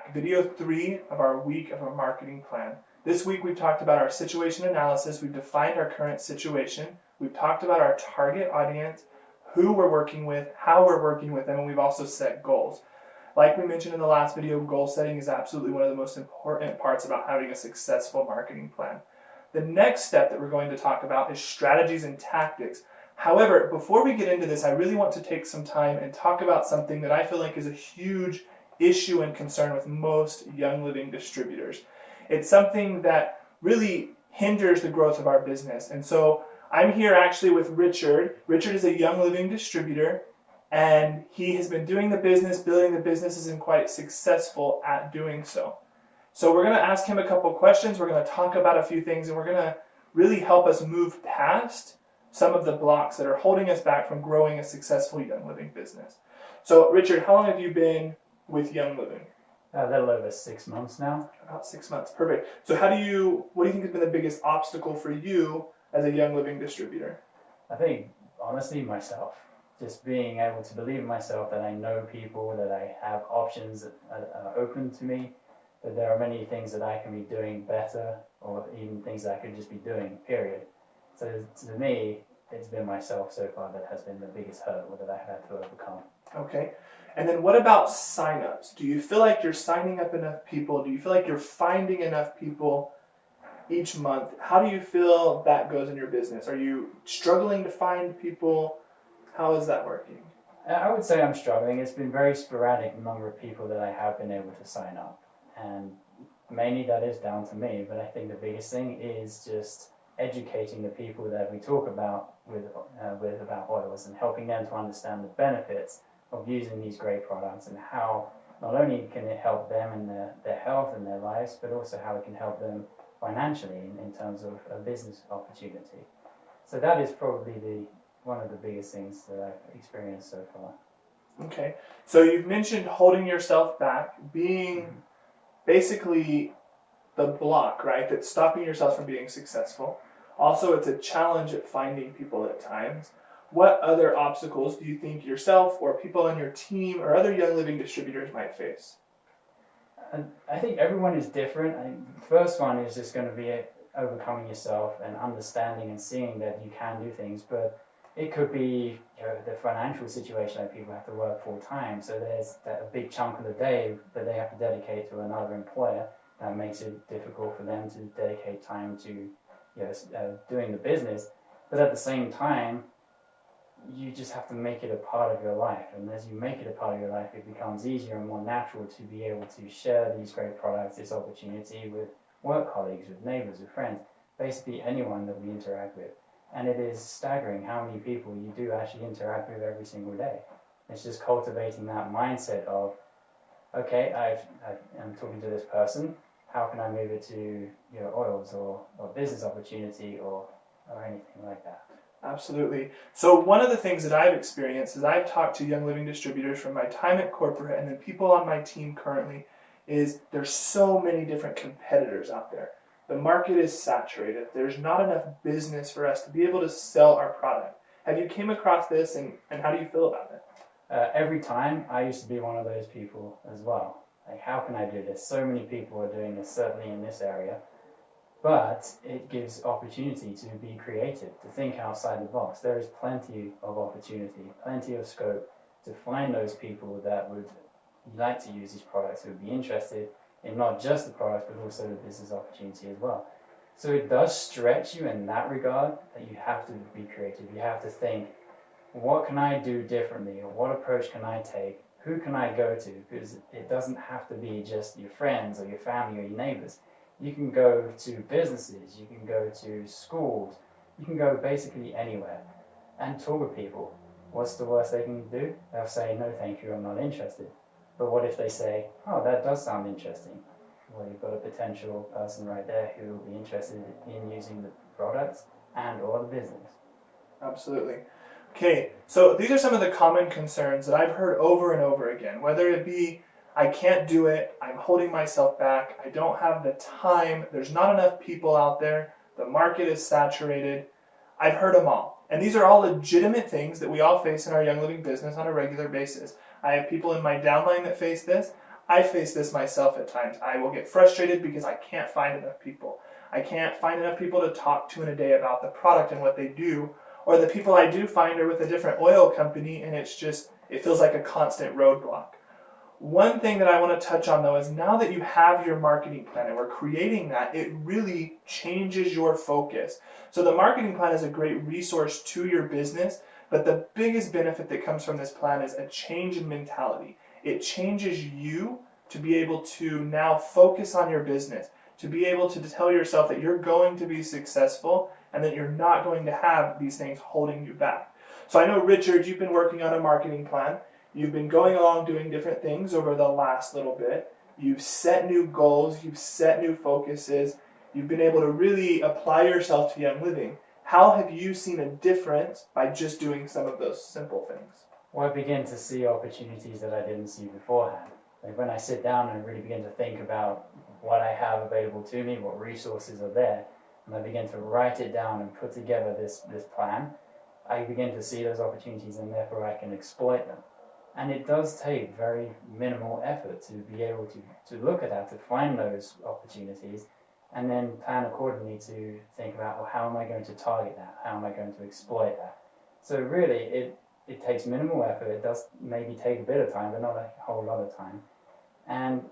back. Video 3 of our week of a marketing plan. This week we've talked about our situation analysis. We've defined our current situation. We've talked about our target audience, who we're working with, how we're working with them, and we've also set goals. Like we mentioned in the last video, goal setting is absolutely one of the most important parts about having a successful marketing plan. The next step that we're going to talk about is strategies and tactics. However, before we get into this, I really want to take some time and talk about something that I feel like is a huge issue and concern with most Young Living distributors. It's something that really hinders the growth of our business. And so I'm here actually with Richard. Richard is a Young Living distributor, and he has been doing the business, building the businesses, and quite successful at doing so. So we're going to ask him a couple questions. We're going to talk about a few things, and we're going to really help us move past some of the blocks that are holding us back from growing a successful Young Living business. So Richard, how long have you been with Young Living? A little over 6 months now. About 6 months, perfect. So what do you think has been the biggest obstacle for you as a Young Living distributor? I think, honestly, myself. Just being able to believe in myself that I know people, that I have options that are open to me, that there are many things that I can be doing better, or even things that I could just be doing, period. So to me, it's been myself so far that has been the biggest hurdle that I've had to overcome. Okay. And then what about signups? Do you feel like you're signing up enough people? Do you feel like you're finding enough people each month? How do you feel that goes in your business? Are you struggling to find people? How is that working? I would say I'm struggling. It's been very sporadic, the number of people that I have been able to sign up. And mainly that is down to me, but I think the biggest thing is just educating the people that we talk about with about oils and helping them to understand the benefits of using these great products and how not only can it help them and their health and their lives, but also how it can help them financially in terms of a business opportunity. So that is probably one of the biggest things that I've experienced so far. Okay, so you've mentioned holding yourself back, being basically the block, right, that's stopping yourself from being successful. Also, it's a challenge at finding people at times. What other obstacles do you think yourself or people on your team or other Young Living distributors might face? I think everyone is different. The first one is just going to be overcoming yourself and understanding and seeing that you can do things, but it could be the financial situation that people have to work full time, so there's a big chunk of the day that they have to dedicate to another employer. That makes it difficult for them to dedicate time to doing the business, but at the same time, you just have to make it a part of your life, and as you make it a part of your life, it becomes easier and more natural to be able to share these great products, this opportunity with work colleagues, with neighbors, with friends, basically anyone that we interact with. And it is staggering how many people you do actually interact with every single day. It's just cultivating that mindset of, okay, I'm talking to this person, how can I move it to oils or business opportunity or anything like that? Absolutely. So one of the things that I've experienced is I've talked to Young Living distributors from my time at corporate and then people on my team currently is there's so many different competitors out there. The market is saturated. There's not enough business for us to be able to sell our product. Have you came across this and how do you feel about it? Every time I used to be one of those people as well. Like, how can I do this? So many people are doing this, certainly in this area. But it gives opportunity to be creative, to think outside the box. There is plenty of opportunity, plenty of scope to find those people that would like to use these products, who would be interested in not just the products, but also the business opportunity as well. So it does stretch you in that regard, that you have to be creative. You have to think, what can I do differently? Or what approach can I take? Who can I go to? Because it doesn't have to be just your friends or your family or your neighbors. You can go to businesses, you can go to schools, you can go basically anywhere and talk with people. What's the worst they can do? They'll say, no thank you, I'm not interested. But what if they say, oh, that does sound interesting? Well, you've got a potential person right there who will be interested in using the products and or the business. Absolutely. Okay, so these are some of the common concerns that I've heard over and over again, whether it be I can't do it, I'm holding myself back, I don't have the time, there's not enough people out there, the market is saturated. I've heard them all. And these are all legitimate things that we all face in our Young Living business on a regular basis. I have people in my downline that face this. I face this myself at times. I will get frustrated because I can't find enough people. I can't find enough people to talk to in a day about the product and what they do. Or the people I do find are with a different oil company, and it feels like a constant roadblock. One thing that I want to touch on though is now that you have your marketing plan and we're creating that, it really changes your focus. So the marketing plan is a great resource to your business, but the biggest benefit that comes from this plan is a change in mentality. It changes you to be able to now focus on your business, to be able to tell yourself that you're going to be successful and that you're not going to have these things holding you back. So I know, Richard, you've been working on a marketing plan. You've been going along doing different things over the last little bit. You've set new goals. You've set new focuses. You've been able to really apply yourself to Young Living. How have you seen a difference by just doing some of those simple things? Well, I begin to see opportunities that I didn't see beforehand. Like when I sit down and really begin to think about what I have available to me, what resources are there, and I begin to write it down and put together this plan, I begin to see those opportunities and therefore I can exploit them. And it does take very minimal effort to be able to look at that, to find those opportunities, and then plan accordingly to think about, well, how am I going to target that? How am I going to exploit that? So really, it takes minimal effort. It does maybe take a bit of time, but not a whole lot of time. And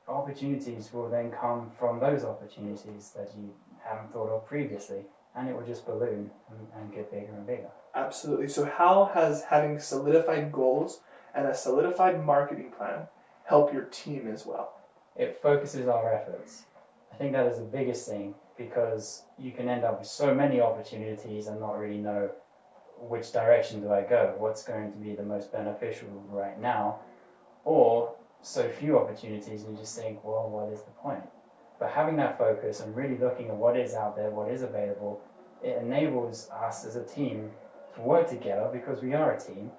opportunities will then come from those opportunities that you haven't thought of previously, and it will just balloon and get bigger and bigger. Absolutely. So how has having solidified goals and a solidified marketing plan help your team as well? It focuses our efforts. I think that is the biggest thing, because you can end up with so many opportunities and not really know which direction do I go, what's going to be the most beneficial right now, or so few opportunities and you just think, well, what is the point? But having that focus and really looking at what is out there, what is available, it enables us as a team to work together, because we are a team,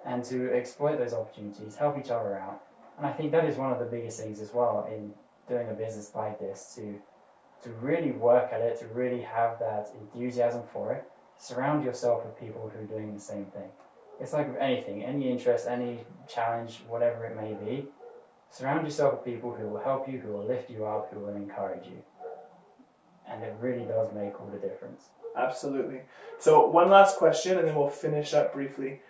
and to exploit those opportunities, help each other out. And I think that is one of the biggest things as well in doing a business like this, to really work at it, to really have that enthusiasm for it. Surround yourself with people who are doing the same thing. It's like with anything, any interest, any challenge, whatever it may be, surround yourself with people who will help you, who will lift you up, who will encourage you. And it really does make all the difference. Absolutely. So one last question and then we'll finish up briefly.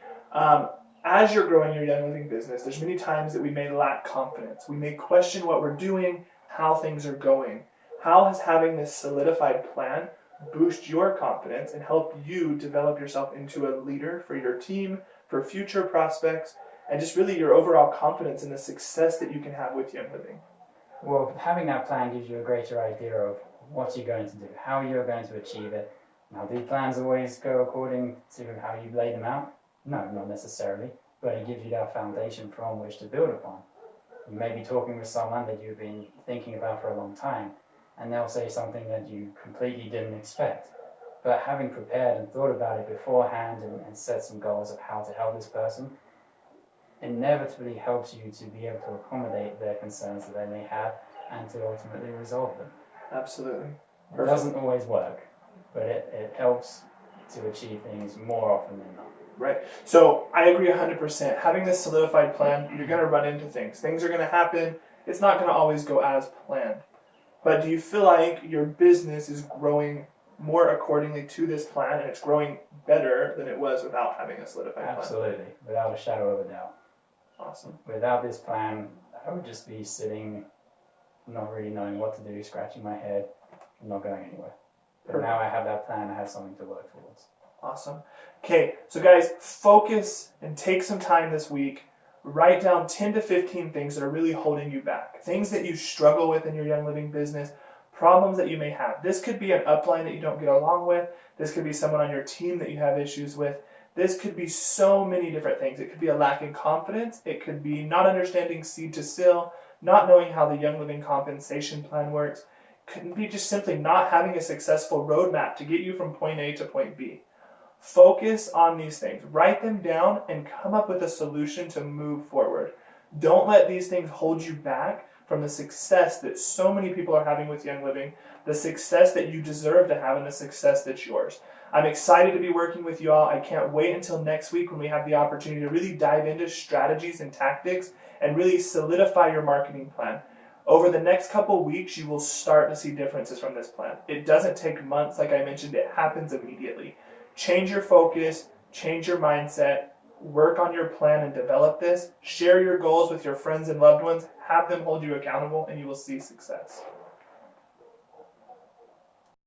As you're growing your Young Living business, there's many times that we may lack confidence. We may question what we're doing, how things are going. How has having this solidified plan boost your confidence and help you develop yourself into a leader for your team, for future prospects, and just really your overall confidence in the success that you can have with Young Living? Well, having that plan gives you a greater idea of what you're going to do, how you're going to achieve it. Now, do plans always go according to how you lay them out? No, not necessarily, but it gives you that foundation from which to build upon. You may be talking with someone that you've been thinking about for a long time, and they'll say something that you completely didn't expect. But having prepared and thought about it beforehand and set some goals of how to help this person, inevitably helps you to be able to accommodate their concerns that they may have and to ultimately resolve them. Absolutely. It doesn't always work, but it helps to achieve things more often than not. Right. So I agree 100%. Having this solidified plan, you're going to run into things. Things are going to happen. It's not going to always go as planned. But do you feel like your business is growing more accordingly to this plan and it's growing better than it was without having a solidified plan? Absolutely, without a shadow of a doubt. Awesome. Without this plan, I would just be sitting, not really knowing what to do, scratching my head, not going anywhere. But now I have that plan, I have something to work towards. Awesome. Okay, so guys, focus and take some time this week. Write down 10 to 15 things that are really holding you back. Things that you struggle with in your Young Living business, problems that you may have. This could be an upline that you don't get along with. This could be someone on your team that you have issues with. This could be so many different things. It could be a lack in confidence. It could be not understanding seed to sale, not knowing how the Young Living compensation plan works. It could be just simply not having a successful roadmap to get you from point A to point B. Focus on these things. Write them down and come up with a solution to move forward. Don't let these things hold you back from the success that so many people are having with Young Living, the success that you deserve to have, and the success that's yours. I'm excited to be working with you all. I can't wait until next week when we have the opportunity to really dive into strategies and tactics and really solidify your marketing plan. Over the next couple weeks, you will start to see differences from this plan. It doesn't take months, like I mentioned, it happens immediately. Change your focus, change your mindset, work on your plan and develop this. Share your goals with your friends and loved ones, have them hold you accountable, and you will see success.